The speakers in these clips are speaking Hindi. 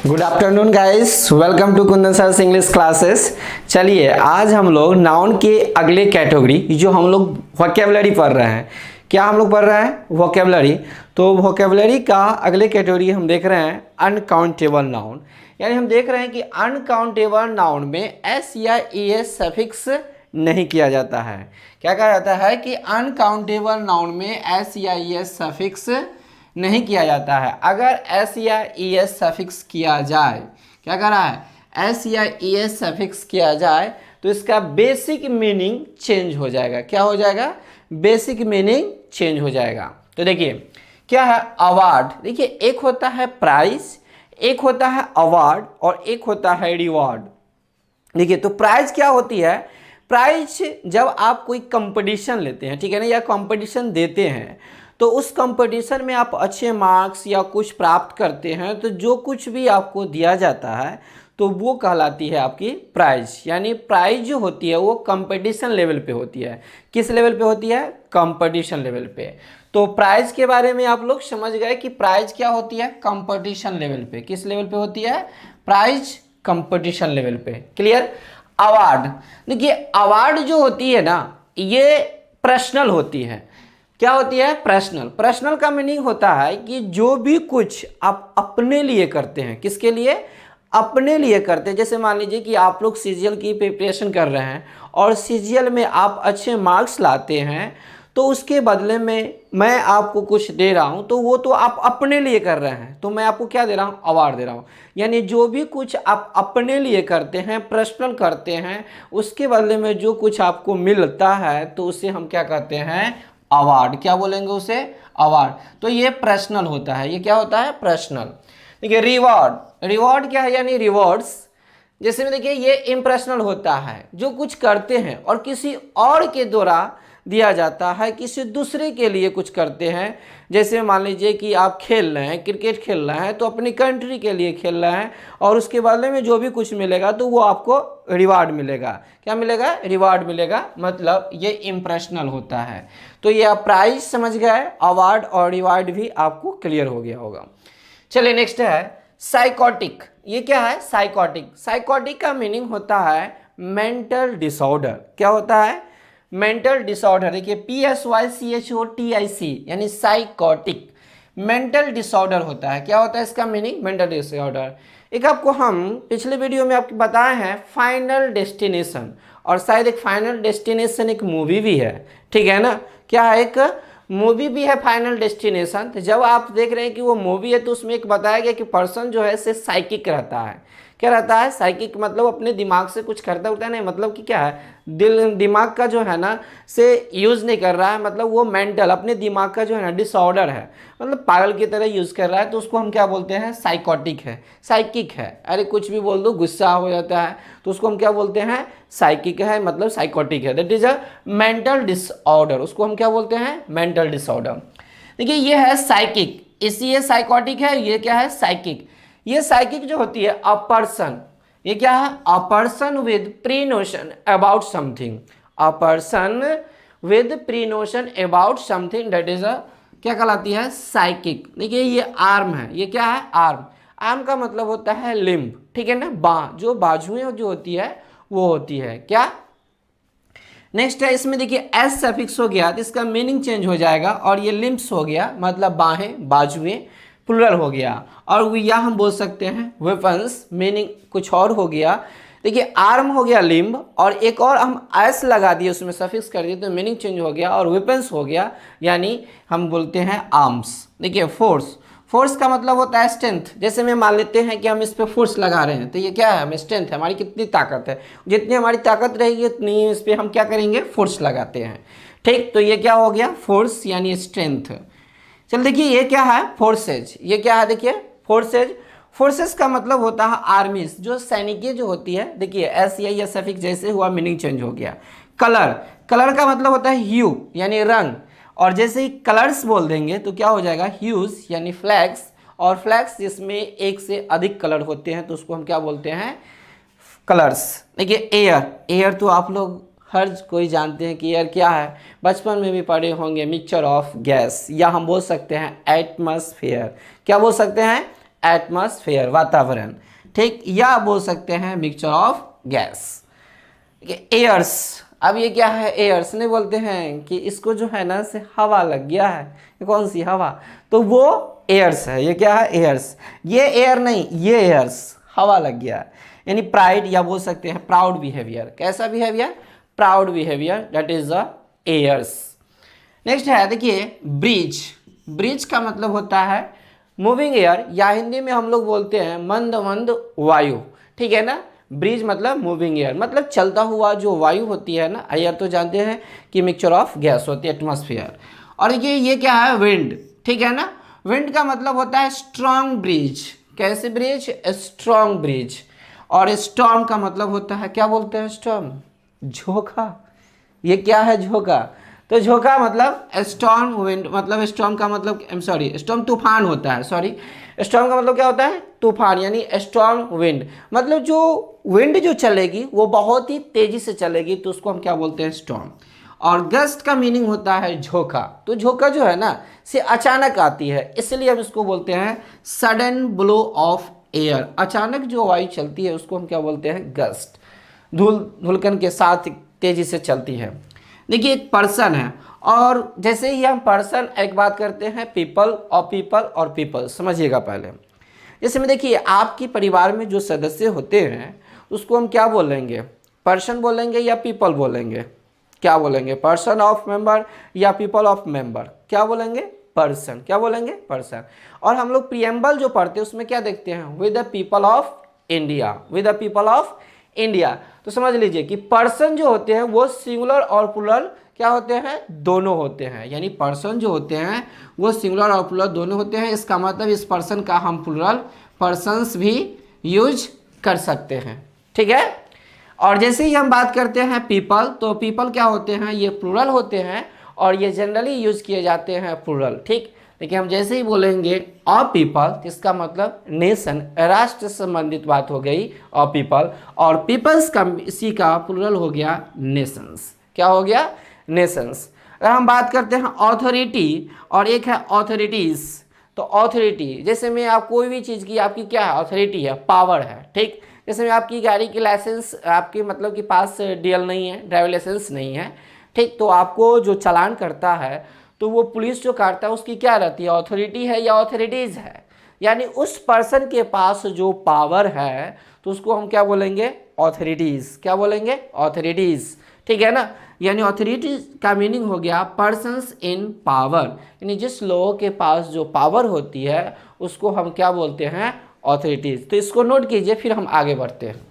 Good afternoon guys, welcome to Kundan sir English classes. चलिए आज हम लोग नाउन के अगले कैटेगरी जो हम लोग वोकैबुलरी पढ़ रहे हैं। क्या हम लोग पढ़ रहे हैं? वोकैबुलरी। तो वोकैबुलरी का अगले कैटेगरी हम देख रहे हैं अनकाउंटेबल नाउन। यानी हम देख रहे हैं कि अनकाउंटेबल नाउन में एस या ई एस सफिक्स नहीं किया जाता है। क्या कहा जाता है कि अनकाउंटेबल नाउन में एस या ई एस सफिक्स नहीं किया जाता है। अगर एस या ई एस सफिक्स किया जाए, क्या कर रहा है, एस या ई एस सफिक्स किया जाए तो इसका बेसिक मीनिंग चेंज हो जाएगा। क्या हो जाएगा? बेसिक मीनिंग चेंज हो जाएगा। तो देखिए क्या है अवार्ड। देखिए एक होता है प्राइज, एक होता है अवार्ड और एक होता है रिवॉर्ड। देखिए तो प्राइज क्या होती है? प्राइज जब आप कोई कंपटीशन लेते हैं, ठीक है ना, या कंपटीशन देते हैं तो उस कंपटीशन में आप अच्छे मार्क्स या कुछ प्राप्त करते हैं तो जो कुछ भी आपको दिया जाता है तो वो कहलाती है आपकी प्राइज। यानी प्राइज जो होती है वो कंपटीशन लेवल पे होती है। किस लेवल पे होती है? कंपटीशन लेवल पे। तो प्राइज के बारे में आप लोग समझ गए कि प्राइज क्या होती है? कंपटीशन लेवल पे। किस लेवल पे होती है? प्राइज कंपटीशन लेवल पे। क्लियर? अवार्ड। देखिए अवार्ड जो होती है ना ये पर्सनल होती है। क्या होती है? पर्सनल। पर्सनल का मीनिंग होता है कि जो भी कुछ आप अपने लिए करते हैं। किसके लिए? अपने लिए करते हैं। जैसे मान लीजिए कि आप लोग सीजीएल की प्रिपरेशन कर रहे हैं और सीजीएल में आप अच्छे मार्क्स लाते हैं तो उसके बदले में मैं आपको कुछ दे रहा हूं तो वो तो आप अपने लिए कर रहे हैं, तो मैं आपको क्या दे रहा हूं? अवार्ड दे रहा हूं। यानी जो भी कुछ आप अपने लिए करते हैं, पर्सनल करते हैं, उसके बदले में जो कुछ आपको मिलता है तो उसे हम क्या कहते हैं? अवार्ड। क्या बोलेंगे उसे? अवार्ड। तो ये पर्सनल होता है। ये क्या होता है? पर्सनल। देखिए रिवॉर्ड। रिवॉर्ड क्या है? यानी रिवॉर्ड्स। जैसे में देखिए ये इम्प्रेशनल होता है, जो कुछ करते हैं और किसी और के द्वारा दिया जाता है, किसी दूसरे के लिए कुछ करते हैं। जैसे मान लीजिए कि आप खेल रहे हैं, क्रिकेट खेल रहे हैं तो अपनी कंट्री के लिए खेल रहे हैं और उसके बदले में जो भी कुछ मिलेगा तो वो आपको रिवार्ड मिलेगा। क्या मिलेगा? रिवार्ड मिलेगा। मतलब ये इम्प्रेशनल होता है। तो ये आप प्राइज समझ गए, अवार्ड और रिवार्ड भी आपको क्लियर हो गया होगा। चलिए नेक्स्ट है साइकोटिक। ये क्या है? साइकोटिक। साइकोटिक का मीनिंग होता है मेंटल डिसऑर्डर। क्या होता है? Mental disorder. देखिए PSYCHOTIC यानी साइकोटिक। मेंटल डिसऑर्डर होता है। क्या होता है इसका मीनिंग? Mental disorder. एक आपको हम पिछले वीडियो में आपको बताए हैं फाइनल डेस्टिनेशन, और शायद एक फाइनल डेस्टिनेशन एक मूवी भी है, ठीक है ना। क्या है? एक मूवी भी है फाइनल डेस्टिनेशन। तो जब आप देख रहे हैं कि वो मूवी है तो उसमें एक बताया गया कि पर्सन जो है से साइकिक रहता है। क्या रहता है? साइकिक। मतलब अपने दिमाग से कुछ करता होता है नहीं, मतलब कि क्या है, दिमाग का जो है ना से यूज़ नहीं कर रहा है। मतलब वो मेंटल, अपने दिमाग का जो है ना डिसऑर्डर है, मतलब पागल की तरह यूज़ कर रहा है, तो उसको हम क्या बोलते हैं? साइकोटिक है, साइकिक है। अरे कुछ भी बोल दो, गुस्सा हो जाता है तो उसको हम क्या बोलते हैं? साइकिक है, मतलब साइकोटिक है। That is a mental disorder. उसको हम क्या बोलते हैं? Mental disorder. देखिए ये है साइकिक, इसी ये साइकोटिक है, ये क्या है? साइकिक। ये साइकिक जो होती है अ पर्सन, ये क्या है? A person with pre notion about something. A person with pre notion about something, that is a क्या कहलाती है? साइकिक। देखिए ये आर्म है, ये क्या है? आर्म। आर्म का मतलब होता है लिम्ब, ठीक है ना, बाँ। जो बाजुएं जो होती है वो होती है क्या? नेक्स्ट है इसमें देखिए एस सफिक्स हो गया तो इसका मीनिंग चेंज हो जाएगा और ये लिम्स हो गया, मतलब बाहें, बाजुएं, प्लुरल हो गया। और या हम बोल सकते हैं वेपन्स, मीनिंग कुछ और हो गया। देखिए आर्म हो गया लिम्ब, और एक और हम एस लगा दिए, उसमें सफिक्स कर दिए तो मीनिंग चेंज हो गया और वेपन्स हो गया, यानी हम बोलते हैं आर्म्स। देखिए फोर्स। फोर्स का मतलब होता है स्ट्रेंथ। जैसे में मान लेते हैं कि हम इस पर फोर्स लगा रहे हैं तो ये क्या है? हमें स्ट्रेंथ है, हमारी कितनी ताकत है। जितनी हमारी ताकत रहेगी उतनी इस पर हम क्या करेंगे? फोर्स लगाते हैं, ठीक। तो ये क्या हो गया? फोर्स यानी स्ट्रेंथ। चल देखिए ये क्या है? फोर्सेज। ये क्या है? देखिए फोर्सेज। फोर्सेस का मतलब होता है आर्मीज, जो सैनिकें जो होती है। देखिए एस या सफिक्स जैसे हुआ मीनिंग चेंज हो गया। कलर। कलर का मतलब होता है ह्यू यानी रंग, और जैसे ही कलर्स बोल देंगे तो क्या हो जाएगा? ह्यूज यानी फ्लैग्स, और फ्लैग्स जिसमें एक से अधिक कलर होते हैं तो उसको हम क्या बोलते हैं? कलर्स। देखिए एयर। एयर तो आप लोग हर कोई जानते हैं कि एयर क्या है, बचपन में भी पढ़े होंगे, मिक्सचर ऑफ गैस, या हम बोल सकते हैं एटमॉस्फेयर। क्या बोल सकते हैं? एटमॉस्फेयर, वातावरण, ठीक, या बोल सकते हैं मिक्सचर ऑफ गैस। एयर्स, अब ये क्या है, एयर्स नहीं बोलते हैं कि इसको जो है ना से हवा लग गया है, ये कौन सी हवा, तो वो एयर्स है, ये क्या है, एयर्स। ये एयर नहीं, ये एयर्स, हवा लग गया है। यानी प्राइड या बोल सकते हैं प्राउड बिहेवियर, कैसा behaviour, proud behaviour, that is the airs. Next है देखिए ब्रिज। ब्रिज का मतलब होता है मूविंग एयर, या हिंदी में हम लोग बोलते हैं मंद मंद वायु, ठीक है ना। ब्रिज मतलब मूविंग एयर, मतलब चलता हुआ जो वायु होती है ना, एयर तो जानते हैं कि मिक्सचर ऑफ गैस होती है, एटमॉस्फेयर। और ये क्या है, विंड, ठीक है ना। विंड का मतलब होता है स्ट्रॉन्ग ब्रिज, कैसे ब्रिज, स्ट्रॉन्ग ब्रिज। और स्टॉर्म का मतलब होता है, क्या बोलते हैं स्टॉर्म, झोंका। ये क्या है, झोंका। तो झोंका मतलब स्टॉर्म विंड, मतलब स्टॉर्म का मतलब स्टॉर्म तूफान होता है, स्टॉर्म का मतलब क्या होता है, तूफान, यानी स्टॉर्म विंड, मतलब जो विंड जो चलेगी वो बहुत ही तेजी से चलेगी, तो उसको हम क्या बोलते हैं, स्टॉर्म। और गस्ट का मीनिंग होता है झोंका। तो झोंका जो है ना से अचानक आती है, इसलिए हम इसको बोलते हैं सडन ब्लो ऑफ एयर। अचानक जो वायु चलती है उसको हम क्या बोलते हैं, गस्ट। धुलकन के साथ तेजी से चलती है। देखिए एक पर्सन है, और जैसे ही हम पर्सन एक बात करते हैं पीपल और पीपल, समझिएगा पहले। जैसे में देखिए आपकी परिवार में जो सदस्य होते हैं उसको हम क्या बोलेंगे, पर्सन बोलेंगे या पीपल बोलेंगे, क्या बोलेंगे, पर्सन ऑफ मेंबर या पीपल ऑफ मेंबर, क्या बोलेंगे, पर्सन, क्या बोलेंगे, पर्सन। और हम लोग प्रीएम्बल जो पढ़ते हैं उसमें क्या देखते हैं, with the people of India, with the people of India. तो समझ लीजिए कि पर्सन जो होते हैं वो सिंगुलर और प्लुरल क्या होते हैं, दोनों होते हैं। यानी पर्सन जो होते हैं वो सिंगुलर और प्लुरल दोनों होते हैं। इसका मतलब इस पर्सन का हम प्लुरल पर्सन्स भी यूज कर सकते हैं, ठीक है। और जैसे ही हम बात करते हैं पीपल, तो पीपल क्या होते हैं, ये प्लुरल होते हैं और ये जनरली यूज किए जाते हैं प्लुरल, ठीक। लेकिन हम जैसे ही बोलेंगे ऑ पीपल, इसका मतलब नेशन, राष्ट्र से संबंधित बात हो गई ऑ पीपल, और पीपल्स का इसी का प्लुरल हो गया नेशंस, क्या हो गया, नेशंस। अगर हम बात करते हैं ऑथोरिटी और एक है ऑथोरिटीज़, तो ऑथोरिटी जैसे में आप कोई भी चीज़ की आपकी क्या है, ऑथोरिटी है, पावर है, ठीक। जैसे में आपकी गाड़ी की लाइसेंस आपके मतलब कि पास डीएल नहीं है, ड्राइविंग लाइसेंस नहीं है, ठीक, तो आपको जो चालान करता है तो वो पुलिस जो काटता है उसकी क्या रहती है, अथॉरिटी है या अथॉरिटीज़ है। यानी उस पर्सन के पास जो पावर है तो उसको हम क्या बोलेंगे, अथॉरिटीज़, क्या बोलेंगे, अथॉरिटीज़, ठीक है ना। यानी अथॉरिटीज का मीनिंग हो गया पर्सन्स इन पावर, यानी जिस लोगों के पास जो पावर होती है उसको हम क्या बोलते हैं, अथॉरिटीज़। तो इसको नोट कीजिए, फिर हम आगे बढ़ते हैं।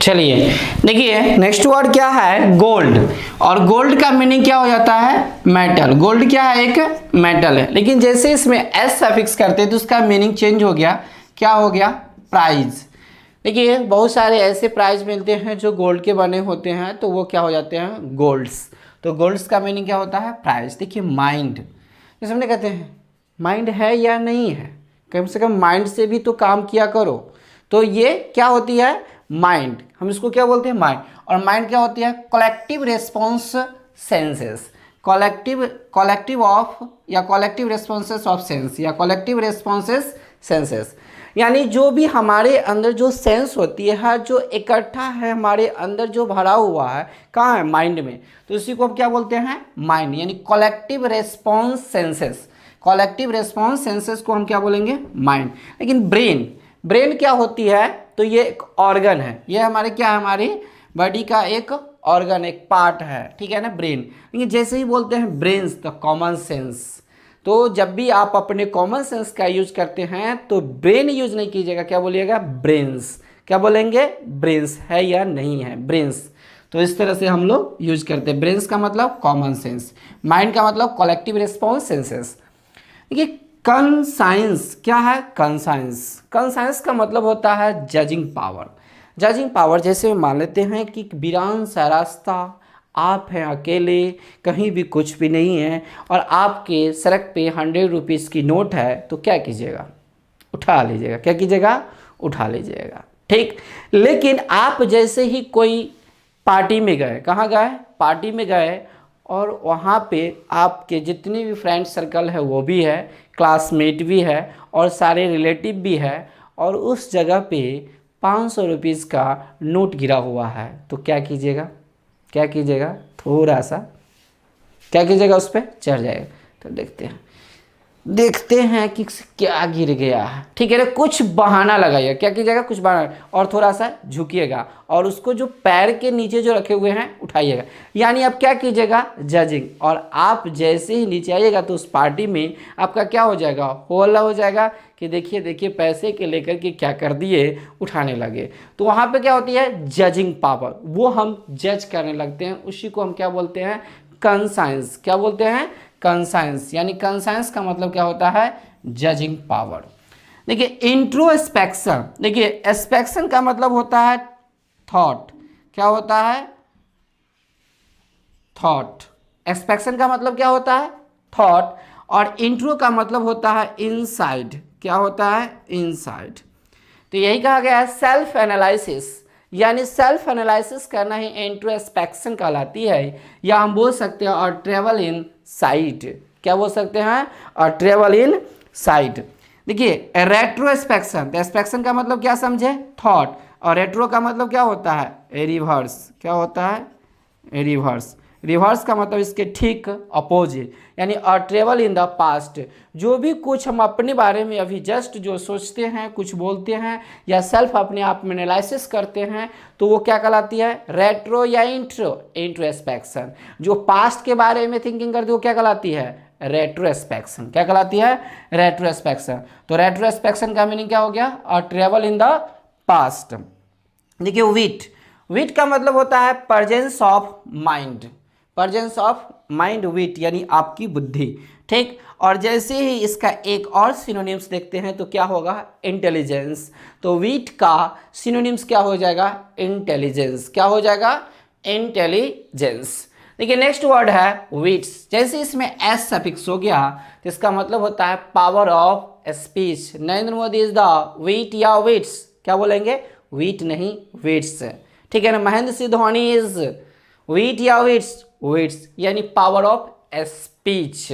चलिए देखिए नेक्स्ट वर्ड क्या है, गोल्ड। और गोल्ड का मीनिंग क्या हो जाता है, मेटल। गोल्ड क्या है, एक मेटल है। लेकिन जैसे इसमें एस सफिक्स करते हैं तो उसका मीनिंग चेंज हो गया, क्या हो गया, प्राइज। देखिए बहुत सारे ऐसे प्राइज मिलते हैं जो गोल्ड के बने होते हैं, तो वो क्या हो जाते हैं, गोल्ड्स। तो गोल्ड्स का मीनिंग क्या होता है, प्राइज। देखिए माइंड, जैसे हमने कहते हैं माइंड है या नहीं है, कम से कम माइंड से भी तो काम किया करो। तो ये क्या होती है, माइंड, हम इसको क्या बोलते हैं, माइंड। और माइंड क्या होती है, collective response senses, collective of या कलेक्टिव रेस्पॉन्सेस ऑफ सेंस या कलेक्टिव रेस्पॉन्सेस सेंसेस। यानी जो भी हमारे अंदर जो सेंस होती है, जो इकट्ठा है हमारे अंदर जो भरा हुआ है, कहाँ है, माइंड में। तो इसी को हम क्या बोलते हैं, माइंड। यानी collective response senses, collective response senses को हम क्या बोलेंगे, माइंड। लेकिन ब्रेन, ब्रेन क्या होती है, तो ये एक ऑर्गन है, ये हमारे क्या है, हमारी बॉडी का एक ऑर्गन, एक पार्ट है, ठीक है ना, ब्रेन। लेकिन जैसे ही बोलते हैं ब्रेन्स, तो कॉमन सेंस। तो जब भी आप अपने कॉमन सेंस का यूज करते हैं तो ब्रेन यूज नहीं कीजिएगा, क्या बोलिएगा, ब्रेन्स। क्या बोलेंगे, ब्रेन्स है या नहीं है, ब्रेन्स। तो इस तरह से हम लोग यूज करते हैं। ब्रेन्स का मतलब कॉमन सेंस, माइंड का मतलब कलेक्टिव रिस्पॉन्स सेंसेस। देखिए कंसाइंस क्या है, कंसाइंस, कंसाइंस का मतलब होता है जजिंग पावर। जजिंग पावर, जैसे मान लेते हैं कि वीरान सा रास्ता, आप हैं अकेले, कहीं भी कुछ भी नहीं है, और आपके सड़क पे 100 रुपीज़ की नोट है, तो क्या कीजिएगा, उठा लीजिएगा, क्या कीजिएगा, उठा लीजिएगा, ठीक। लेकिन आप जैसे ही कोई पार्टी में गए, कहाँ गए, पार्टी में गए, और वहाँ पे आपके जितने भी फ्रेंड सर्कल है वो भी है, क्लासमेट भी है और सारे रिलेटिव भी है, और उस जगह पे 500 रुपीज़ का नोट गिरा हुआ है। तो क्या कीजिएगा, क्या कीजिएगा, थोड़ा सा क्या कीजिएगा, उस पर चढ़ जाएगा। तो देखते हैं कि क्या गिर गया है। ठीक है ना, कुछ बहाना लगाइए, क्या कीजिएगा, कुछ बहाना, और थोड़ा सा झुकिएगा और उसको जो पैर के नीचे जो रखे हुए हैं उठाइएगा। यानी आप क्या कीजिएगा, जजिंग। और आप जैसे ही नीचे आइएगा तो उस पार्टी में आपका क्या हो जाएगा, हो हल्ला हो जाएगा कि देखिए देखिए पैसे के लेकर के क्या कर दिए, उठाने लगे। तो वहाँ पे क्या होती है, जजिंग पावर, वो हम जज करने लगते हैं, उसी को हम क्या बोलते हैं, कंसाइंस। क्या बोलते हैं, कंसाइंस। यानी कंसाइंस का मतलब क्या होता है, जजिंग पावर। देखिए इंट्रोस्पेक्शन, देखिए एस्पेक्शन का मतलब होता है थॉट। क्या होता है, थॉट। एक्सपेक्शन का मतलब क्या होता है, थॉट। और इंट्रो का मतलब होता है इनसाइड। क्या होता है, इनसाइड। तो यही कहा गया है सेल्फ एनालिसिस, यानी सेल्फ एनालिसिस करना ही इंट्रोस्पेक्शन कहलाती है, या हम बोल सकते हैं और ट्रेवल इन साइट। क्या बोल सकते हैं, और ट्रेवल इन साइट। देखिए रेट्रोस्पेक्शन, रेस्पेक्शन का मतलब क्या समझे, थॉट, और रेट्रो का मतलब क्या होता है, रिवर्स। क्या होता है, रिवर्स। रिवर्स का मतलब इसके ठीक अपोजिट, यानी और ट्रेवल इन द पास्ट। जो भी कुछ हम अपने बारे में अभी जस्ट जो सोचते हैं, कुछ बोलते हैं, या सेल्फ अपने आप में एनालिसिस करते हैं, तो वो क्या कहलाती है, रेट्रो या इंट्रोस्पेक्शन। जो पास्ट के बारे में थिंकिंग करती है वो क्या कहलाती है, रेट्रोस्पेक्शन। क्या कहलाती है, रेट्रोस्पेक्शन। तो रेट्रोस्पेक्शन का मीनिंग क्या हो गया, और ट्रेवल इन द पास्ट। देखिए विट, विट का मतलब होता है presence of mind. Presence of mind, wit यानी आपकी बुद्धि। ठीक, और जैसे ही इसका एक और सिनोनिम्स देखते हैं तो क्या होगा, इंटेलिजेंस। तो विट का सिनोनिम्स क्या हो जाएगा, इंटेलिजेंस। क्या हो जाएगा, इंटेलिजेंस। देखिए नेक्स्ट वर्ड है विट्स। जैसे इसमें एस सफिक्स हो गया तो इसका मतलब होता है power of speech. Narendra Modi is the wheat या विट्स, क्या बोलेंगे, विट नहीं विट्स। ठीक है ना, महेंद्र सिंह धोनी इज विट या विट्स, विट्स यानी पावर ऑफ स्पीच।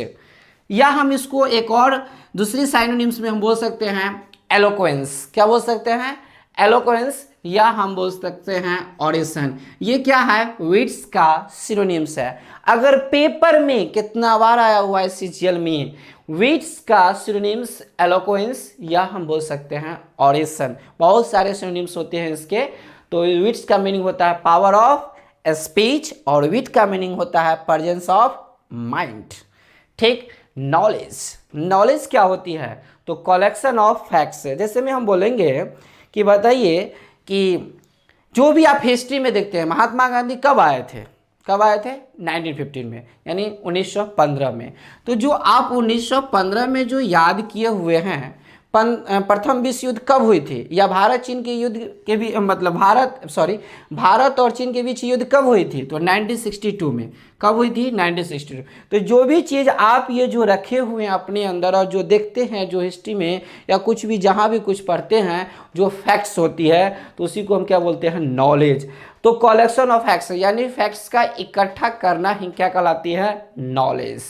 या हम इसको एक और दूसरी साइनोनिम्स में हम बोल सकते हैं एलोक्वेंस। क्या बोल सकते हैं, एलोक्वेंस, या हम बोल सकते हैं ऑडिशन। ये क्या है, विट्स का सिनोनिम्स है। अगर पेपर में कितना बार आया हुआ है सीजीएल में, विट्स का सिनोनिम्स एलोक्वेंस, या हम बोल सकते हैं ऑडिशन। बहुत सारे सिनोनिम्स होते हैं इसके। तो विट्स का मीनिंग होता है पावर ऑफ स्पीच, और विट का मीनिंग होता है प्रेजेंस ऑफ माइंड। ठीक, नॉलेज, नॉलेज क्या होती है, तो कलेक्शन ऑफ फैक्ट्स। जैसे में हम बोलेंगे कि बताइए कि जो भी आप हिस्ट्री में देखते हैं, महात्मा गांधी कब आए थे, कब आए थे, 1915 में, यानी 1915 में। तो जो आप 1915 में जो याद किए हुए हैं, प्रथम विश्व युद्ध कब हुई थी, या भारत चीन के युद्ध के भी मतलब भारत और चीन के बीच युद्ध कब हुई थी, तो 1962 में। कब हुई थी, 1962। तो जो भी चीज़ आप ये जो रखे हुए हैं अपने अंदर और जो देखते हैं, जो हिस्ट्री में या कुछ भी जहाँ भी कुछ पढ़ते हैं, जो फैक्ट्स होती है, तो उसी को हम क्या बोलते हैं, नॉलेज। तो कलेक्शन ऑफ फैक्ट्स यानी फैक्ट्स का इकट्ठा करना ही क्या कहलाती है, नॉलेज।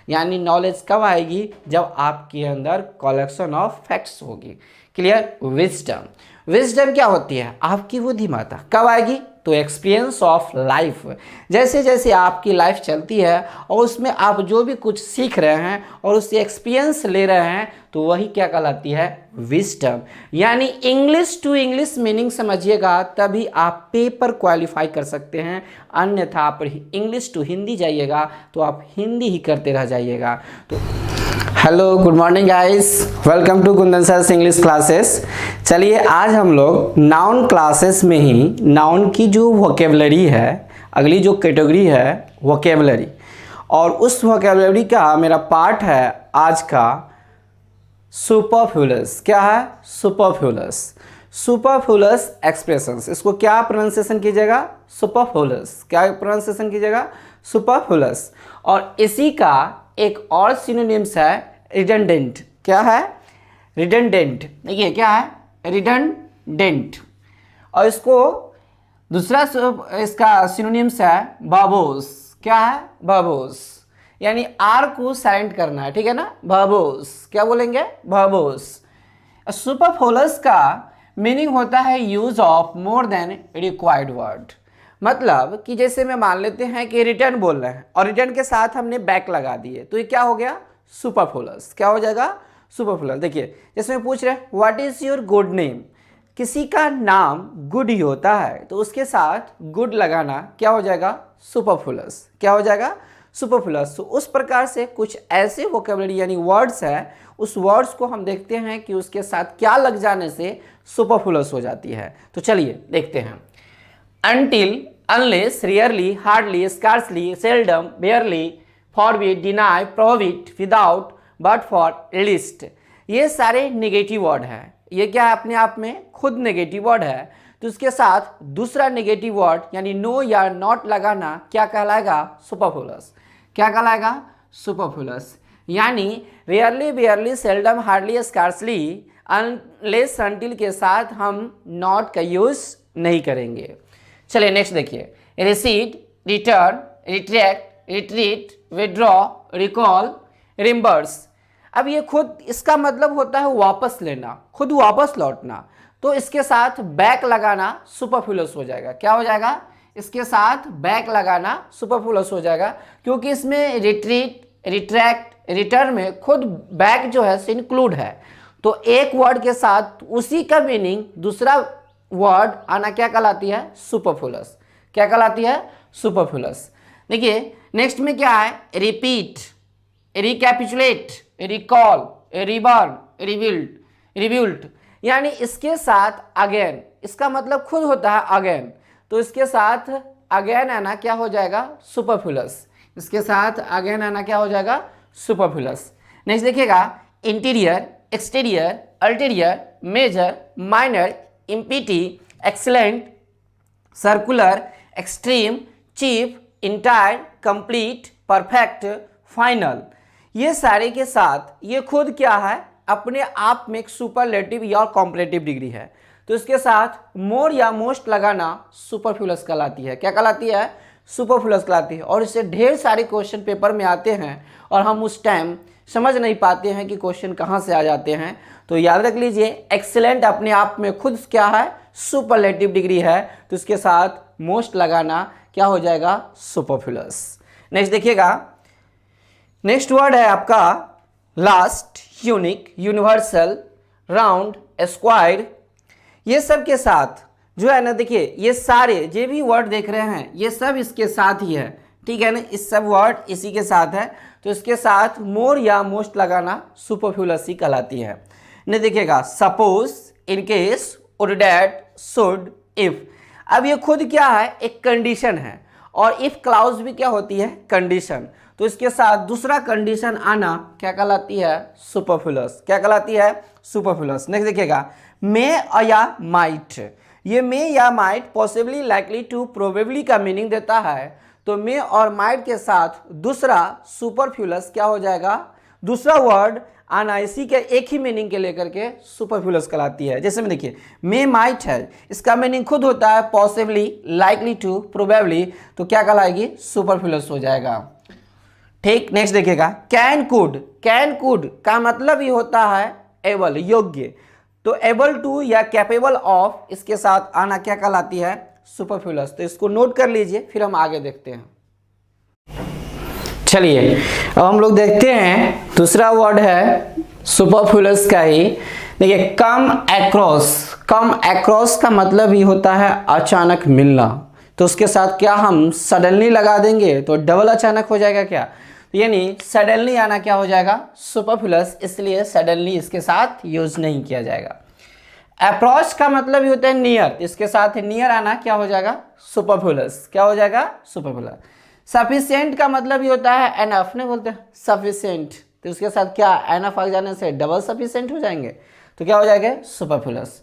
यानी नॉलेज कब आएगी, जब आपके अंदर कलेक्शन ऑफ फैक्ट्स होगी। क्लियर, विजडम, विजडम क्या होती है, आपकी बुद्धिमत्ता। कब आएगी, तो एक्सपीरियंस ऑफ लाइफ। जैसे जैसे आपकी लाइफ चलती है और उसमें आप जो भी कुछ सीख रहे हैं और उससे एक्सपीरियंस ले रहे हैं, तो वही क्या कहलाती है, विजडम। यानी इंग्लिश टू इंग्लिश मीनिंग समझिएगा, तभी आप पेपर क्वालिफाई कर सकते हैं। अन्यथा आप इंग्लिश टू हिंदी जाइएगा तो आप हिंदी ही करते रह जाइएगा। तो hello, good morning guys, welcome to Kundan sir English classes. चलिए आज हम लोग नाउन क्लासेस में ही नाउन की जो वोकेबलरी है, अगली जो कैटेगरी है वोकेबलरी, और उस वोकेबलरी का मेरा पार्ट है आज का सुपरफ्लूअस। क्या है, सुपरफ्लूअस, सुपरफ्लूअस एक्सप्रेशंस। इसको क्या प्रोनाउंसिएशन कीजिएगा, सुपरफ्लूअस। क्या प्रोनाउंसिएशन कीजिएगा, सुपरफ्लूअस। और इसी का एक और सिनोनिम्स है रिडंडेंट। क्या है, रिडंडेंट। देखिए क्या है, रिडंडेंट। और इसको दूसरा इसका सिनोनिम्स है बाबोस। क्या है, भबोस, यानी आर को साइलेंट करना है, ठीक है ना, भबोस, क्या बोलेंगे, भबोस। सुपरफ्लुअस का मीनिंग होता है use of more than required word, मतलब कि जैसे मैं मान लेते हैं कि रिटर्न बोल रहे हैं और रिटर्न के साथ हमने बैक लगा दिए, तो ये क्या हो गया, सुपरफ्लुअस, क्या हो जाएगा, सुपरफ्लुअस। देखिए जैसे मैं पूछ रहे हैं what is your good name, किसी का नाम गुड ही होता है तो उसके साथ गुड लगाना क्या हो जाएगा, सुपरफ्लुअस, क्या हो जाएगा, सुपरफ्लुअस। तो उस प्रकार से कुछ ऐसे वोकेबलरी यानी वर्ड्स है, उस वर्ड्स को हम देखते हैं कि उसके साथ क्या लग जाने से सुपरफ्लुअस हो जाती है। तो चलिए देखते हैं। Until, unless, rarely, hardly, scarcely, seldom, barely, forbid, deny, prohibit, without, but for, least, ये सारे नेगेटिव वर्ड हैं। ये क्या है, अपने आप में खुद नेगेटिव वर्ड है, तो उसके साथ दूसरा नेगेटिव वर्ड यानी नो या नॉट लगाना क्या कहलाएगा, सुपरफ्लुअस, क्या कहलाएगा, सुपरफ्लुअस। यानी rarely, बेयरली, seldom, hardly, scarcely, unless, until के साथ हम नॉट का यूज नहीं करेंगे। चलिए नेक्स्ट देखिए, recede, return, retract, retreat, withdraw, recall, reimburse. अब ये खुद इसका मतलब होता है वापस लेना, खुद वापस लौटना, तो इसके साथ बैक लगाना सुपरफ्लुअस हो जाएगा, क्या हो जाएगा, इसके साथ बैक लगाना सुपरफ्लुअस हो जाएगा, क्योंकि इसमें रिट्रीट, रिट्रैक्ट, रिटर्न में खुद बैक जो है इंक्लूड है, तो एक वर्ड के साथ उसी का मीनिंग दूसरा वर्ड आना क्या कहलाती है, सुपरफ्लुअस, क्या कहलाती है, सुपरफ्लुअस। देखिए नेक्स्ट में क्या है, रिपीट, रिकैपिचुलेट, रिकॉल, रिबर्न, रिबिल्ड, रिब्यूल्ट, यानी इसके साथ अगेन, इसका मतलब खुद होता है अगेन, तो इसके साथ अगेन आना क्या हो जाएगा, सुपरफ्लुअस, इसके साथ अगेन आना क्या हो जाएगा, सुपरफ्लुअस। नेक्स्ट देखिएगा, interior, exterior, ulterior, major, minor, empty, excellent, circular, extreme, chief, entire, complete, perfect, final, ये सारे के साथ ये खुद क्या है, अपने आप में एक सुपरलेटिव या कॉम्परेटिव डिग्री है, तो इसके साथ मोर या मोस्ट लगाना सुपरफ्लुअस कहलाती है, क्या कहलाती है, सुपरफ्लुअस कहलाती है। और इससे ढेर सारे क्वेश्चन पेपर में आते हैं और हम उस टाइम समझ नहीं पाते हैं कि क्वेश्चन कहाँ से आ जाते हैं, तो याद रख लीजिए एक्सीलेंट अपने आप में खुद क्या है, सुपरलेटिव डिग्री है, तो इसके साथ मोस्ट लगाना क्या हो जाएगा, सुपरफ्लुअस। नेक्स्ट देखिएगा, नेक्स्ट वर्ड है आपका last, unique, universal, round, square, ये सब के साथ जो है ना, देखिए ये सारे जो भी वर्ड देख रहे हैं ये सब इसके साथ ही है, ठीक है ना, इस सब वर्ड इसी के साथ है, तो इसके साथ मोर या मोस्ट लगाना सुपरफ्लुअस ही कहलाती है। नहीं देखिएगा, suppose, in case, would, that, should, if, अब ये खुद क्या है, एक कंडीशन है, और इफ क्लाउज भी क्या होती है, कंडीशन, तो इसके साथ दूसरा कंडीशन आना क्या कहलाती है, सुपरफ्लुअस, क्या कहलाती है, सुपरफ्लुअस। नेक्स्ट देखिएगा, मे या माइट, ये मे या might possibly, likely to, probably का मीनिंग देता है, तो मे और माइट के साथ दूसरा सुपरफ्लुअस क्या हो जाएगा, दूसरा वर्ड आना इसी के एक ही मीनिंग के लेकर के सुपरफ्लुअस कहलाती है। जैसे में देखिए मे माइट है, इसका मीनिंग खुद होता है पॉसिबली, लाइकली टू, प्रोबेबली, तो क्या कहलाएगी, सुपरफ्लुअस हो जाएगा। ठीक, नेक्स्ट देखिएगा, कैन कुड, कैन कुड का मतलब ही होता है एबल, योग्य, तो एबल टू या कैपेबल ऑफ, इसके साथ आना क्या कहलाती है, सुपरफ्लुअस। तो इसको नोट कर लीजिए, फिर हम आगे देखते हैं। चलिए अब हम लोग देखते हैं दूसरा वर्ड है सुपरफ्लुअस का ही। देखिए कम एक्रोस, कम एक्रोस का मतलब ही होता है अचानक मिलना, तो उसके साथ क्या हम सडनली लगा देंगे तो डबल अचानक हो जाएगा क्या, यानी सडनली आना क्या हो जाएगा, सुपरफ्लुअस, इसलिए सडनली इसके साथ यूज नहीं किया जाएगा। अप्रोच का मतलब ही होता है नियर, इसके साथ नियर आना क्या हो जाएगा, सुपरफ्लुअस, क्या हो जाएगा, सुपरफ्लुअस। सफिशिएंट का मतलब ही होता है एनफ, नहीं बोलते सफिशिएंट, तो उसके साथ क्या एनफ आ जाने से डबल सफिशिएंट हो जाएंगे, तो क्या हो जाएगा, सुपरफ्लुअस।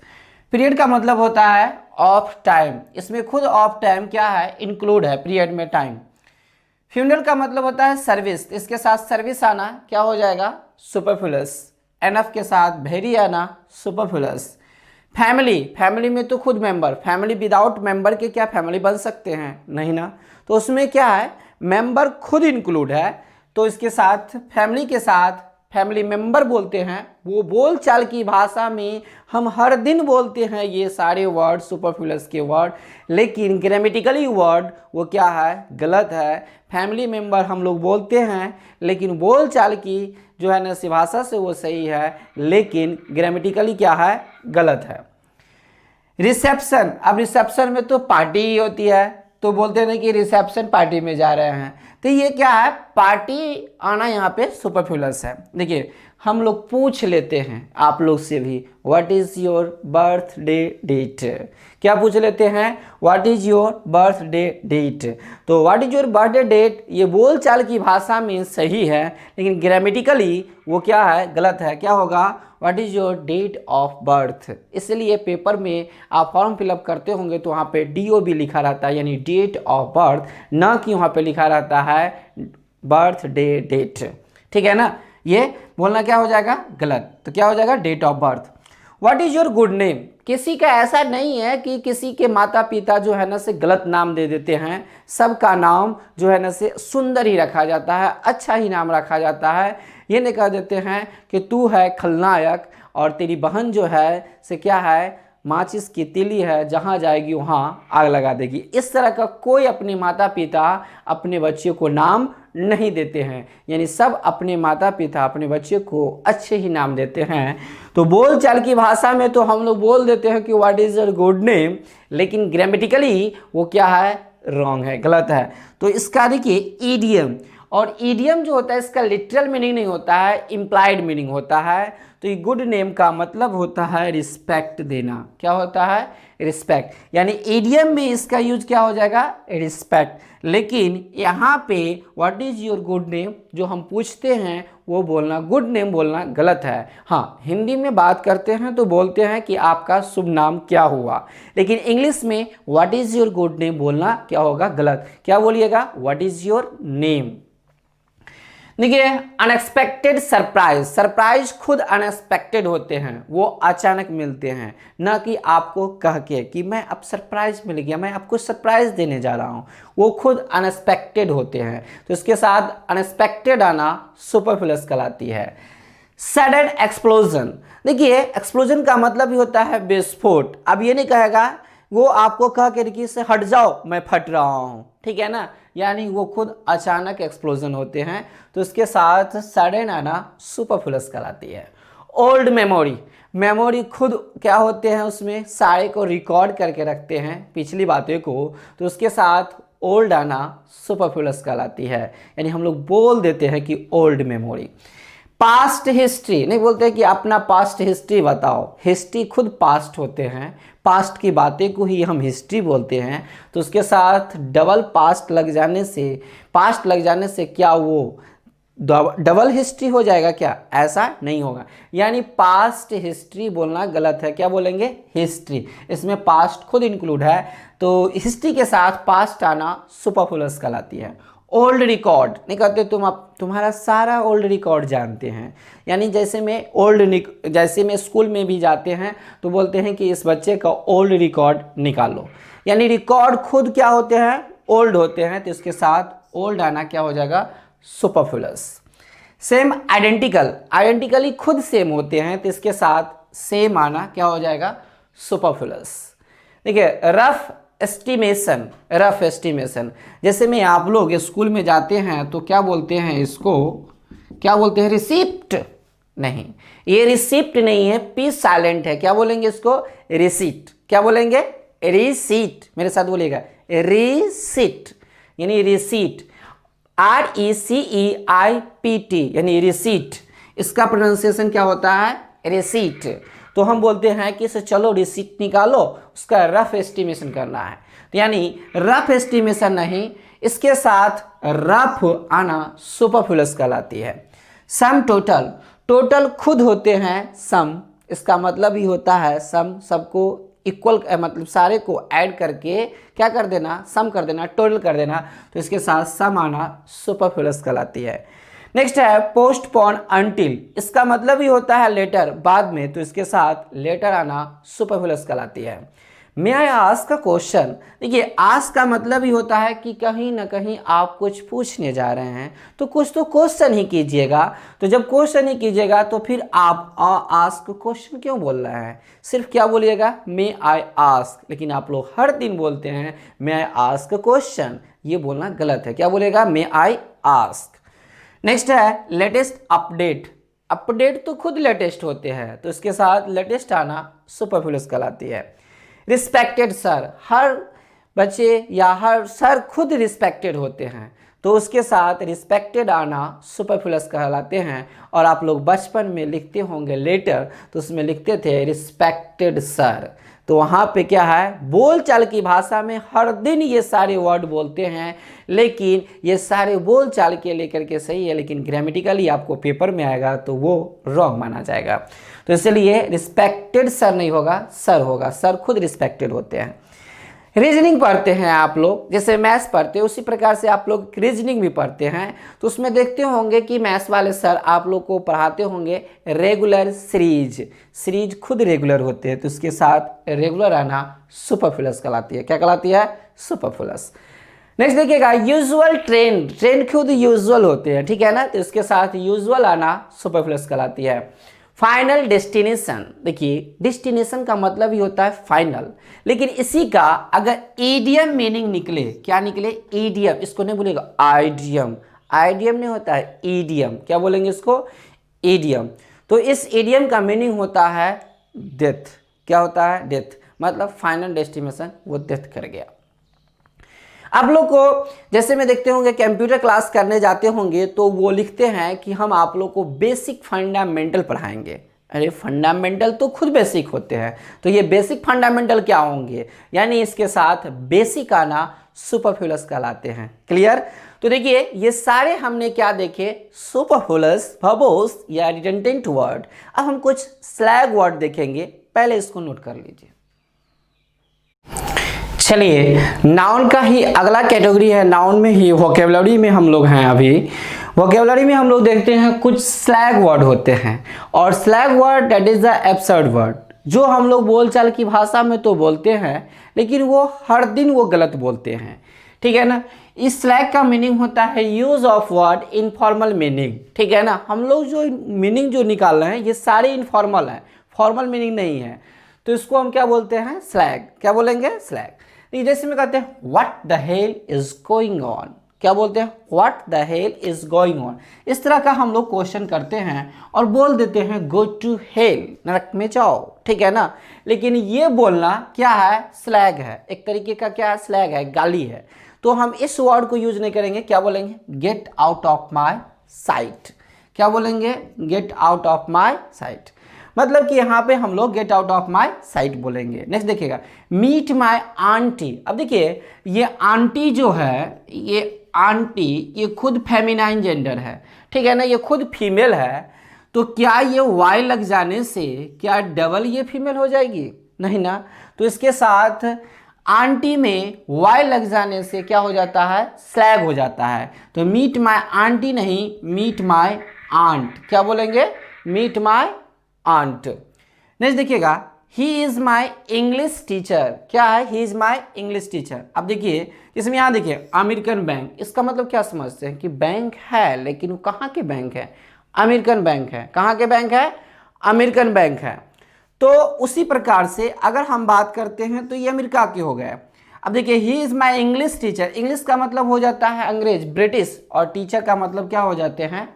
पीरियड का मतलब होता है ऑफ टाइम, इसमें खुद ऑफ टाइम क्या है, इंक्लूड है पीरियड में टाइम। फ्यूनरल का मतलब होता है सर्विस, इसके साथ सर्विस आना क्या हो जाएगा, सुपरफ्लुअस। एनफ के साथ वेरी आना सुपरफ्लुअस। फैमिली, फैमिली में तो खुद मेंबर, फैमिली विदाउट मेंबर के क्या फैमिली बन सकते हैं, नहीं ना, तो उसमें क्या है मेंबर खुद इंक्लूड है तो इसके साथ फैमिली के साथ फैमिली मेंबर बोलते हैं। वो बोलचाल की भाषा में हम हर दिन बोलते हैं ये सारे वर्ड सुपरफ्लूअस के वर्ड, लेकिन ग्रामेटिकली वर्ड वो क्या है, गलत है। फैमिली मेंबर हम लोग बोलते हैं लेकिन बोलचाल की जो है ना भाषा से वो सही है, लेकिन ग्रामेटिकली क्या है, गलत है। रिसेप्शन, अब रिसेप्शन में तो पार्टी ही होती है तो बोलते हैं कि रिसेप्शन पार्टी में जा रहे हैं, तो ये क्या है, पार्टी आना यहाँ पे सुपरफ्लूअस है। देखिए हम लोग पूछ लेते हैं आप लोग से भी what is your birthday date, क्या पूछ लेते हैं, what is your birthday date. तो what is your birthday date ये बोलचाल की भाषा में सही है, लेकिन ग्रामेटिकली वो क्या है, गलत है। क्या होगा, what is your date of birth. इसलिए पेपर में आप फॉर्म फिलअप करते होंगे तो वहाँ पे DOB लिखा रहता है, यानी डेट ऑफ बर्थ, ना कि वहाँ पे लिखा रहता है बर्थडे डेट। ठीक है ना, ये बोलना क्या हो जाएगा, गलत। तो क्या हो जाएगा, date of birth. What is your good name, किसी का ऐसा नहीं है कि किसी के माता पिता जो है ना से गलत नाम दे देते हैं, सबका नाम जो है ना से सुंदर ही रखा जाता है, अच्छा ही नाम रखा जाता है। ये नहीं कह देते हैं कि तू है खलनायक और तेरी बहन जो है से क्या है, माचिस की तीली है, जहाँ जाएगी वहाँ आग लगा देगी। इस तरह का कोई अपने माता पिता अपने बच्चे को नाम नहीं देते हैं, यानी सब अपने माता पिता अपने बच्चे को अच्छे ही नाम देते हैं। तो बोलचाल की भाषा में तो हम लोग बोल देते हैं कि what is your good name, लेकिन ग्रामेटिकली वो क्या है, रॉन्ग है, गलत है। तो इसका देखिए ईडियम, और ईडियम जो होता है इसका लिटरल मीनिंग नहीं होता है, इम्प्लाइड मीनिंग होता है। तो ये गुड नेम का मतलब होता है रिस्पेक्ट देना। क्या होता है, रिस्पेक्ट, यानी ईडियम में इसका यूज क्या हो जाएगा, रिस्पेक्ट। लेकिन यहाँ पे what is your good name जो हम पूछते हैं वो बोलना, गुड नेम बोलना गलत है। हाँ, हिंदी में बात करते हैं तो बोलते हैं कि आपका शुभ नाम क्या हुआ, लेकिन इंग्लिश में what is your good name बोलना क्या होगा, गलत। क्या बोलिएगा, व्हाट इज़ योर नेम। देखिए अनएक्सपेक्टेड सरप्राइज, सरप्राइज खुद अनएक्सपेक्टेड होते हैं, वो अचानक मिलते हैं, ना कि आपको कह के कि मैं अब सरप्राइज मिल गया, मैं आपको सरप्राइज देने जा रहा हूँ, वो खुद अनएक्सपेक्टेड होते हैं। तो इसके साथ अनएक्सपेक्टेड आना सुपरफ्लूअस कहलाती है। सडन एक्सप्लोजन, देखिए एक्सप्लोजन का मतलब ही होता है विस्फोट। अब ये नहीं कहेगा वो आपको कह के कि से हट जाओ मैं फट रहा हूँ, ठीक है ना, यानी वो खुद अचानक एक्सप्लोजन होते हैं। तो इसके साथ सडन आना सुपरफ्लूअस कहलाती है। ओल्ड मेमोरी, मेमोरी खुद क्या होते हैं, उसमें सारे को रिकॉर्ड करके रखते हैं पिछली बातें को, तो उसके साथ ओल्ड आना सुपरफ्लूअस कहलाती है, यानी हम लोग बोल देते हैं कि ओल्ड मेमोरी। पास्ट हिस्ट्री, नहीं बोलते कि अपना पास्ट हिस्ट्री बताओ, हिस्ट्री खुद पास्ट होते हैं, पास्ट की बातें को ही हम हिस्ट्री बोलते हैं। तो उसके साथ डबल पास्ट लग जाने से, पास्ट लग जाने से क्या वो डबल हिस्ट्री हो जाएगा क्या, ऐसा नहीं होगा, यानी पास्ट हिस्ट्री बोलना गलत है। क्या बोलेंगे, हिस्ट्री, इसमें पास्ट खुद इंक्लूड है, तो हिस्ट्री के साथ पास्ट आना सुपरफ्लूअस कहलाती है। ओल्ड रिकॉर्ड, नहीं कहते तुम्हारा सारा ओल्ड रिकॉर्ड जानते हैं, यानी जैसे में स्कूल में भी जाते हैं तो बोलते हैं कि इस बच्चे का ओल्ड रिकॉर्ड निकालो, यानी रिकॉर्ड खुद क्या होते हैं, ओल्ड होते हैं। तो इसके साथ ओल्ड आना क्या हो जाएगा, सुपरफ्लूअस। सेम आइडेंटिकल, आइडेंटिकली खुद सेम होते हैं, तो इसके साथ सेम आना क्या हो जाएगा, सुपरफ्लूअस। देखिए रफ एस्टिमेशन, रफ एस्टिमेशन, जैसे में आप लोग स्कूल में जाते हैं तो क्या बोलते हैं, इसको क्या बोलते हैं, रिसिप्ट, नहीं ये रिसिप्ट नहीं है, पी साइलेंट है, क्या बोलेंगे इसको, रिसीट। क्या बोलेंगे, रिसीट, मेरे साथ बोलिएगा, रिसीट, यानी रिसीट, RECEIPT, यानी रिसीट, इसका प्रोनाउंसिएशन क्या होता है, रिसीट। तो हम बोलते हैं कि इसे चलो रिसीट निकालो, उसका रफ एस्टिमेशन करना है, तो यानी रफ एस्टिमेशन नहीं, इसके साथ रफ आना सुपरफ्लूअस कहलाती है। सम टोटल, टोटल खुद होते हैं सम, इसका मतलब ही होता है सम, सबको इक्वल मतलब सारे को ऐड करके क्या कर देना, सम कर देना, टोटल कर देना, तो इसके साथ सम आना सुपरफ्लूअस कहलाती है। नेक्स्ट है पोस्टपोन अनटिल, इसका मतलब ही होता है लेटर, बाद में, तो इसके साथ लेटर आना सुपरफ्लूअस कहलाती है। मे आई आस्क अ क्वेश्चन। देखिए आस्क का मतलब ही होता है कि कहीं ना कहीं आप कुछ पूछने जा रहे हैं तो कुछ तो क्वेश्चन ही कीजिएगा। तो जब क्वेश्चन ही कीजिएगा तो फिर आप आस्क क्वेश्चन क्यों बोल रहे हैं, सिर्फ क्या बोलिएगा मे आई आस्क। लेकिन आप लोग हर दिन बोलते हैं मे आई आस्क क्वेश्चन, ये बोलना गलत है। क्या बोलेगा, मे आई आस्क। नेक्स्ट है लेटेस्ट अपडेट। अपडेट तो खुद लेटेस्ट होते हैं, तो इसके साथ लेटेस्ट आना सुपरफ्लूअस कहलाती है। रिस्पेक्टेड सर, हर बच्चे या हर सर खुद रिस्पेक्टेड होते हैं, तो उसके साथ रिस्पेक्टेड आना सुपरफ्लूअस कहलाते हैं। और आप लोग बचपन में लिखते होंगे लेटर, तो उसमें लिखते थे रिस्पेक्टेड सर। तो वहाँ पे क्या है, बोलचाल की भाषा में हर दिन ये सारे वर्ड बोलते हैं, लेकिन ये सारे बोलचाल के लेकर के सही है, लेकिन ग्रामेटिकली आपको पेपर में आएगा तो वो रॉन्ग माना जाएगा। तो इसलिए रिस्पेक्टेड सर नहीं होगा, सर होगा। सर खुद रिस्पेक्टेड होते हैं। रीजनिंग पढ़ते हैं आप लोग, जैसे मैथ्स पढ़ते हैं उसी प्रकार से आप लोग रीजनिंग भी पढ़ते हैं, तो उसमें देखते होंगे कि मैथ्स वाले सर आप लोग को पढ़ाते होंगे रेगुलर सीरीज। सीरीज खुद रेगुलर होते हैं, तो उसके साथ रेगुलर आना सुपरफ्लूअस कहलाती है। क्या कहलाती है, सुपरफ्लूअस। नेक्स्ट देखिएगा यूजुअल ट्रेंड। ट्रेंड खुद यूजुअल होते हैं, ठीक है ना, तो इसके साथ यूजुअल आना सुपरफ्लूअस कहलाती है। Final destination. देखिए डेस्टिनेशन का मतलब ही होता है फाइनल, लेकिन इसी का अगर ईडियम मीनिंग निकले, क्या निकले, ईडियम, इसको नहीं बोलेगा आइडियम, आइडियम नहीं होता है ईडियम। क्या बोलेंगे इसको, ईडियम। तो इस ईडियम का मीनिंग होता है डेथ। क्या होता है, डेथ, मतलब फाइनल डेस्टिनेशन, वो डेथ कर गया। आप लोग को जैसे में देखते होंगे कंप्यूटर क्लास करने जाते होंगे तो वो लिखते हैं कि हम आप लोग को बेसिक फंडामेंटल पढ़ाएंगे। अरे फंडामेंटल तो खुद बेसिक होते हैं, तो ये बेसिक फंडामेंटल क्या होंगे, यानी इसके साथ बेसिक आना सुपरफ्लूअस कहलाते हैं। क्लियर। तो देखिए ये सारे हमने क्या देखे, सुपरफ्लूअस, वर्ब्स या रिडंडेंट वर्ड। अब हम कुछ स्लैग वर्ड देखेंगे, पहले इसको नोट कर लीजिए। चलिए नाउन का ही अगला कैटेगरी है, नाउन में ही वोकेबलरी में हम लोग हैं। अभी वोकेबलरी में हम लोग देखते हैं कुछ स्लैग वर्ड होते हैं, और slag word that is the absurd word, जो हम लोग बोलचाल की भाषा में तो बोलते हैं लेकिन वो हर दिन वो गलत बोलते हैं, ठीक है ना। इस स्लैग का मीनिंग होता है use of word informal meaning, ठीक है ना। हम लोग जो मीनिंग जो निकाल रहे हैं ये सारे इनफॉर्मल हैं, फॉर्मल मीनिंग नहीं है, तो इसको हम क्या बोलते हैं, स्लैग। क्या बोलेंगे, स्लैग। जैसे में कहते हैं what the hell is going on. क्या बोलते हैं, what the hell is going on. इस तरह का हम लोग क्वेश्चन करते हैं और बोल देते हैं गो टू हेल, नरक में जाओ, ठीक है ना। लेकिन ये बोलना क्या है, स्लैग है, एक तरीके का क्या है, स्लैग है, गाली है। तो हम इस वर्ड को यूज नहीं करेंगे, क्या बोलेंगे, get out of my site. क्या बोलेंगे, get out of my site, मतलब कि यहाँ पे हम लोग get out of my site बोलेंगे। नेक्स्ट देखिएगा मीट माई आंटी। अब देखिए ये आंटी जो है, ये आंटी ये खुद फेमिनाइन जेंडर है, ठीक है ना, ये खुद फीमेल है। तो क्या ये वाई लग जाने से क्या डबल ये फीमेल हो जाएगी, नहीं ना। तो इसके साथ आंटी में वाई लग जाने से क्या हो जाता है, स्लैग हो जाता है। तो मीट माई आंटी नहीं, मीट माई आंट। क्या बोलेंगे, मीट माई आंट। नेक्स्ट देखिएगा he is my English teacher. क्या है, he is my English teacher. अब देखिए इसमें यहाँ देखिए अमेरिकन बैंक, इसका मतलब क्या समझते हैं कि बैंक है, लेकिन वो कहाँ के बैंक है, अमेरिकन बैंक है। कहाँ के बैंक है, अमेरिकन बैंक है। तो उसी प्रकार से अगर हम बात करते हैं तो ये अमेरिका के हो गए। अब देखिए he is my English teacher, English का मतलब हो जाता है अंग्रेज, ब्रिटिश, और टीचर का मतलब क्या हो जाते हैं,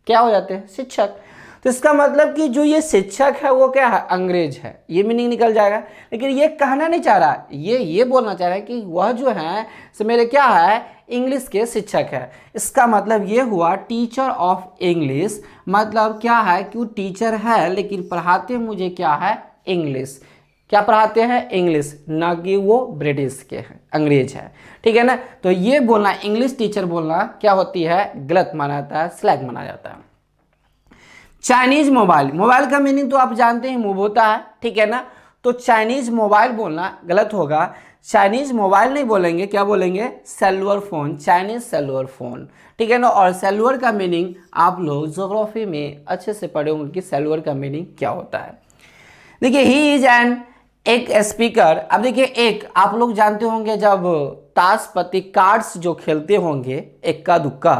क्या हो जाते हैं, शिक्षक। तो इसका मतलब कि जो ये शिक्षक है वो क्या है, अंग्रेज है, ये मीनिंग निकल जाएगा। लेकिन ये कहना नहीं चाह रहा, ये बोलना चाह रहा है कि वह जो है सो मेरे क्या है, इंग्लिश के शिक्षक है। इसका मतलब ये हुआ टीचर ऑफ इंग्लिश, मतलब क्या है कि वो टीचर है लेकिन पढ़ाते मुझे क्या है, इंग्लिश। क्या पढ़ाते हैं, इंग्लिश, ना कि वो ब्रिटिश के हैं, अंग्रेज है, ठीक है ना। तो ये बोलना, इंग्लिश टीचर बोलना क्या होती है, गलत माना जाता है, स्लैग माना जाता है। चाइनीज मोबाइल, मोबाइल का मीनिंग तो आप जानते हैं मूव होता है, ठीक है ना। तो चाइनीज मोबाइल बोलना गलत होगा, चाइनीज मोबाइल नहीं बोलेंगे, क्या बोलेंगे, cellular phone, Chinese cellular phone, ठीक है ना। और सेलुलर का मीनिंग आप लोग ज्योग्राफी में अच्छे से पढ़े होंगे कि सेलुलर का मीनिंग क्या होता है। देखिए ही इज एन एक स्पीकर, अब देखिए एक, आप लोग जानते होंगे जब ताश पत्ती कार्ड्स जो खेलते होंगे इक्का दुक्का,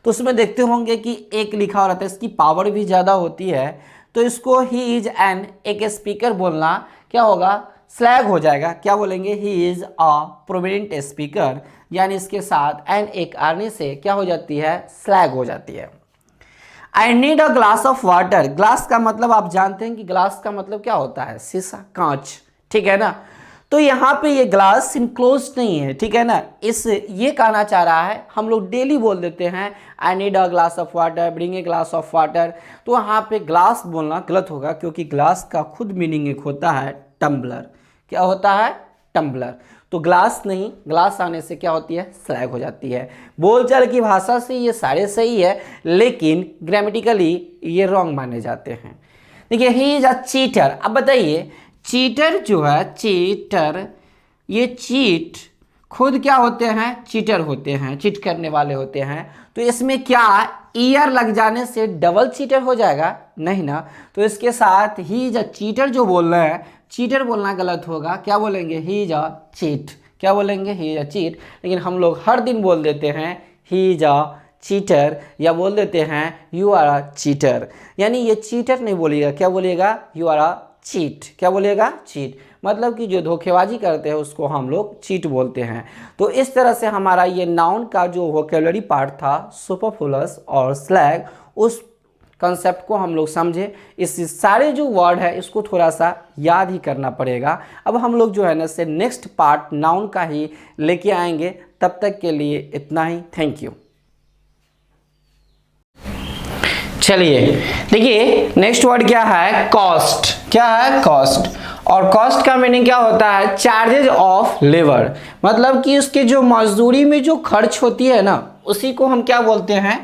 तो उसमें देखते होंगे कि एक लिखा हुआ रहता है, इसकी पावर भी ज़्यादा होती है, तो इसको ही इज एन एक स्पीकर बोलना क्या होगा, स्लैग हो जाएगा। क्या बोलेंगे, he is a prominent speaker, यानी इसके साथ एन एक आने से क्या हो जाती है, स्लैग हो जाती है। I need a glass of water, glass का मतलब आप जानते हैं कि ग्लास का मतलब क्या होता है, शीशा, कांच, ठीक है ना। तो यहाँ पे ये ग्लास इनक्लोज नहीं है, ठीक है ना, इस ये कहना चाह रहा है, हम लोग डेली बोल देते हैं I need a glass of water, bring a glass of water, तो वहाँ पे ग्लास बोलना गलत होगा, क्योंकि ग्लास का खुद मीनिंग एक होता है टम्बलर। क्या होता है, टम्बलर। तो ग्लास नहीं, ग्लास आने से क्या होती है, स्लैग हो जाती है। बोलचाल की भाषा से ये सारे सही है, लेकिन ग्रामेटिकली ये रॉन्ग माने जाते हैं। देखिए ही इज अ चीटर, अब बताइए चीटर जो है, चीटर, ये चीट खुद क्या होते हैं, चीटर होते हैं, चीट करने वाले होते हैं, तो इसमें क्या ईयर लग जाने से डबल चीटर हो जाएगा, नहीं ना। तो इसके साथ ही इज अ चीटर जो बोल रहे हैं, चीटर बोलना गलत होगा, क्या बोलेंगे, ही इज अ चीट, क्या बोलेंगे, ही इज अ चीट। लेकिन हम लोग हर दिन बोल देते हैं ही इज अ चीटर, या बोल देते हैं यू आर अ चीटर, यानी ये चीटर नहीं बोलिएगा, क्या बोलिएगा, यू आर अ चीट, क्या बोलिएगा, चीट, मतलब कि जो धोखेबाजी करते हैं उसको हम लोग चीट बोलते हैं। तो इस तरह से हमारा ये नाउन का जो वोकेबलरी पार्ट था, सुपरफ्लुअस और स्लैग, उस कंसेप्ट को हम लोग समझे। इस सारे जो वर्ड है इसको थोड़ा सा याद ही करना पड़ेगा। अब हम लोग जो है ना से नेक्स्ट पार्ट नाउन का ही लेके आएंगे, तब तक के लिए इतना ही, थैंक यू। चलिए देखिए नेक्स्ट वर्ड क्या है, कॉस्ट, क्या है, कॉस्ट। और कॉस्ट का मीनिंग क्या होता है, चार्जेज ऑफ लेबर, मतलब कि उसके जो मजदूरी में जो खर्च होती है ना, उसी को हम क्या बोलते हैं,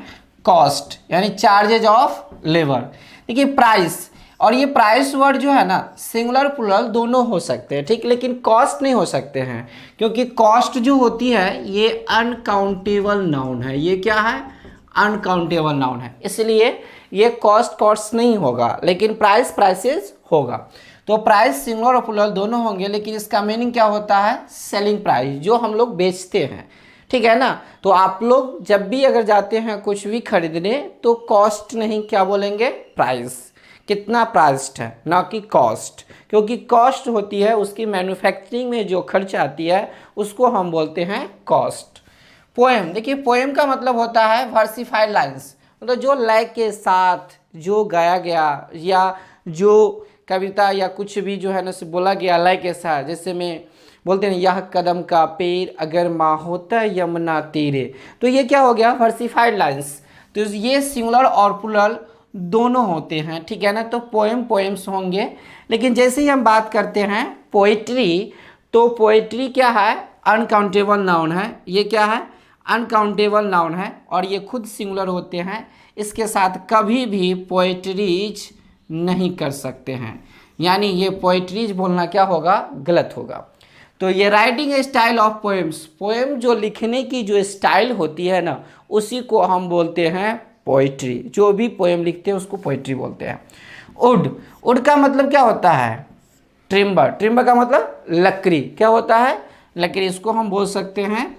कॉस्ट, यानी चार्जेज ऑफ लेबर। देखिए प्राइस, और ये प्राइस वर्ड जो है ना सिंगुलर प्लूरल दोनों हो सकते हैं, ठीक, लेकिन कॉस्ट नहीं हो सकते हैं, क्योंकि कॉस्ट जो होती है ये अनकाउंटेबल नाउन है। ये क्या है, अनकाउंटेबल नाउन है, इसलिए ये कॉस्ट कॉस्ट नहीं होगा, लेकिन प्राइस प्राइसेस होगा। तो प्राइस सिंगुलर और प्लूरल दोनों होंगे, लेकिन इसका मीनिंग क्या होता है, सेलिंग प्राइस, जो हम लोग बेचते हैं, ठीक है ना। तो आप लोग जब भी अगर जाते हैं कुछ भी खरीदने, तो कॉस्ट नहीं, क्या बोलेंगे, प्राइस, कितना प्राइस्ड है, ना कि कॉस्ट, क्योंकि कॉस्ट होती है उसकी मैन्युफैक्चरिंग में जो खर्च आती है, उसको हम बोलते हैं कॉस्ट। पोएम, देखिए पोएम का मतलब होता है वर्सिफाइड लाइन्स, मतलब जो लय के साथ जो गाया गया, या जो कविता या कुछ भी जो है ना से बोला गया लय के साथ, जैसे में बोलते हैं यह कदम का पेड़ अगर माँ होता यमुना तीरे, तो ये क्या हो गया, वर्सिफाइड लाइन्स। तो ये सिंगुलर और प्लूरल दोनों होते हैं, ठीक है ना। तो पोएम पोएम्स होंगे, लेकिन जैसे ही हम बात करते हैं पोइट्री, तो पोइट्री क्या है, अनकाउंटेबल नाउन है। ये क्या है, अनकाउंटेबल नाउन है, और ये खुद सिंगुलर होते हैं, इसके साथ कभी भी पोइट्रीज नहीं कर सकते हैं, यानी ये पोइट्रीज बोलना क्या होगा, गलत होगा। तो ये writing style of poems, poem जो लिखने की जो स्टाइल होती है ना, उसी को हम बोलते हैं पोइट्री, जो भी पोएम लिखते हैं उसको पोइट्री बोलते हैं। वुड, वुड का मतलब क्या होता है, ट्रिम्बर, ट्रिम्बर का मतलब लकड़ी, क्या होता है, लकड़ी, इसको हम बोल सकते हैं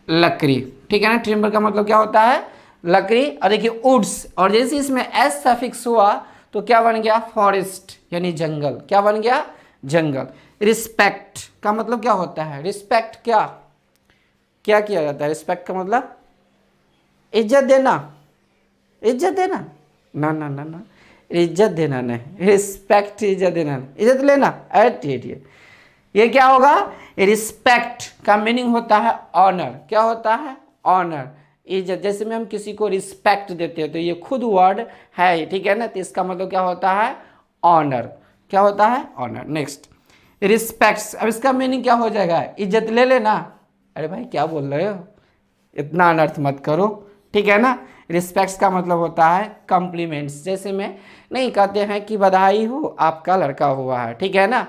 लकड़ी, ठीक है ना। ट्रिम्बर का मतलब क्या होता है, लकड़ी। और देखिए वुड्स, और जैसे इसमें एस सफिक्स हुआ तो क्या बन गया, फॉरेस्ट, यानी जंगल, क्या बन गया, जंगल। रिस्पेक्ट का मतलब क्या होता है, रिस्पेक्ट क्या क्या किया जाता है, रिस्पेक्ट का मतलब इज्जत देना, इज्जत देना, ना ना ना ना, इज्जत देना नहीं, रिस्पेक्ट, इज्जत देना नहीं, इज्जत लेना, एट ये क्या होगा, रिस्पेक्ट का मीनिंग होता है ऑनर, क्या होता है, ऑनर, इज्जत। जैसे में हम किसी को रिस्पेक्ट देते हैं तो ये खुद वर्ड है, ठीक है ना, तो इसका मतलब क्या होता है, ऑनर, क्या होता है, ऑनर। नेक्स्ट रिस्पेक्ट्स, अब इसका मीनिंग क्या हो जाएगा, इज्जत ले लेना। अरे भाई क्या बोल रहे हो, इतना अनर्थ मत करो, ठीक है ना। रिस्पेक्ट्स का मतलब होता है कॉम्प्लीमेंट्स, जैसे में नहीं कहते हैं कि बधाई हो आपका लड़का हुआ है, ठीक है ना,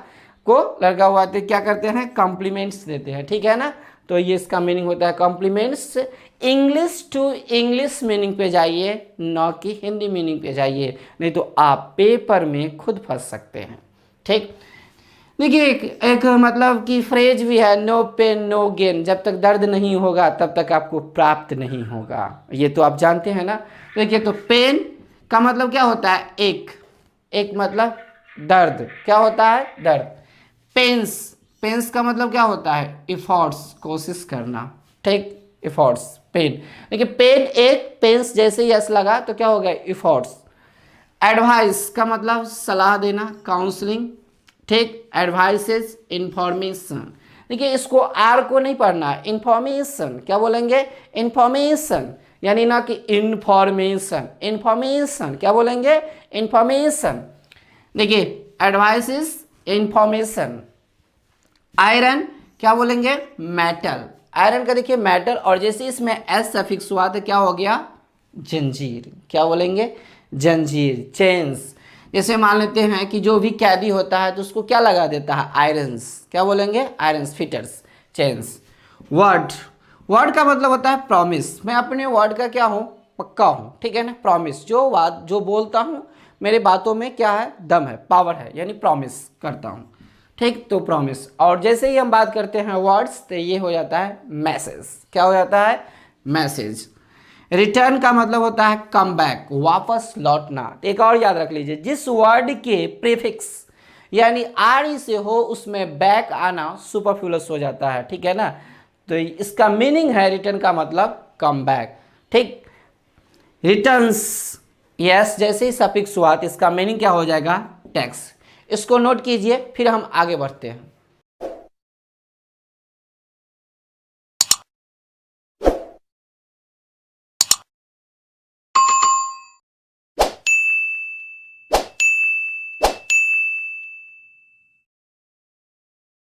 को लड़का हुआ तो क्या करते हैं, कॉम्प्लीमेंट्स देते हैं, ठीक है ना। तो ये इसका मीनिंग होता है compliments. English to English meaning पे जाइए, न कि हिंदी मीनिंग पे जाइए, नहीं तो आप पेपर में खुद फंस सकते हैं, ठीक। देखिए एक मतलब कि फ्रेज भी है, नो पेन नो गेन, जब तक दर्द नहीं होगा तब तक आपको प्राप्त नहीं होगा, ये तो आप जानते हैं ना। देखिए तो पेन का मतलब क्या होता है, एक मतलब दर्द, क्या होता है, दर्द। पेंस, पेंस का मतलब क्या होता है, इफोर्ट्स, कोशिश करना, ठीक, इफोर्ट्स, पेन। देखिए पेन एक, पेंस जैसे यस लगा तो क्या हो गया, इफोर्ट्स। एडवाइस का मतलब सलाह देना, काउंसलिंग, ठीक, एडवाइसेस, इंफॉर्मेशन। देखिए इसको आर को नहीं पढ़ना है, इंफॉर्मेशन, क्या बोलेंगे, इंफॉर्मेशन, यानी ना कि इंफॉर्मेशन, इंफॉर्मेशन क्या बोलेंगे, इंफॉर्मेशन। देखिए एडवाइसेस, इंफॉर्मेशन। आयरन क्या बोलेंगे, मेटल, आयरन का देखिए मेटल, और जैसे इसमें एस सफिक्स हुआ तो क्या हो गया, जंजीर, क्या बोलेंगे, जंजीर, चेन्स। जैसे मान लेते हैं कि जो भी कैदी होता है तो उसको क्या लगा देता है, आयरन्स, क्या बोलेंगे, irons, fitters, chains. Word, word का मतलब होता है प्रॉमिस, मैं अपने वर्ड का क्या हूँ, पक्का हूँ, ठीक है ना। प्रॉमिस, जो बात जो बोलता हूँ मेरे बातों में क्या है, दम है, पावर है, यानी प्रॉमिस करता हूँ, ठीक, तो प्रॉमिस। और जैसे ही हम बात करते हैं वर्ड्स तो ये हो जाता है मैसेज, क्या हो जाता है, मैसेज। रिटर्न का मतलब होता है कम बैक, वापस लौटना। एक और याद रख लीजिए, जिस वर्ड के प्रीफिक्स यानी आर से हो उसमें बैक आना सुपरफ्लूअस हो जाता है, ठीक है ना। तो इसका मीनिंग है रिटर्न का मतलब कम बैक, ठीक। रिटर्न्स, यस जैसे ही सफिक्स हुआ तो इसका मीनिंग क्या हो जाएगा, टैक्स। इसको नोट कीजिए, फिर हम आगे बढ़ते हैं।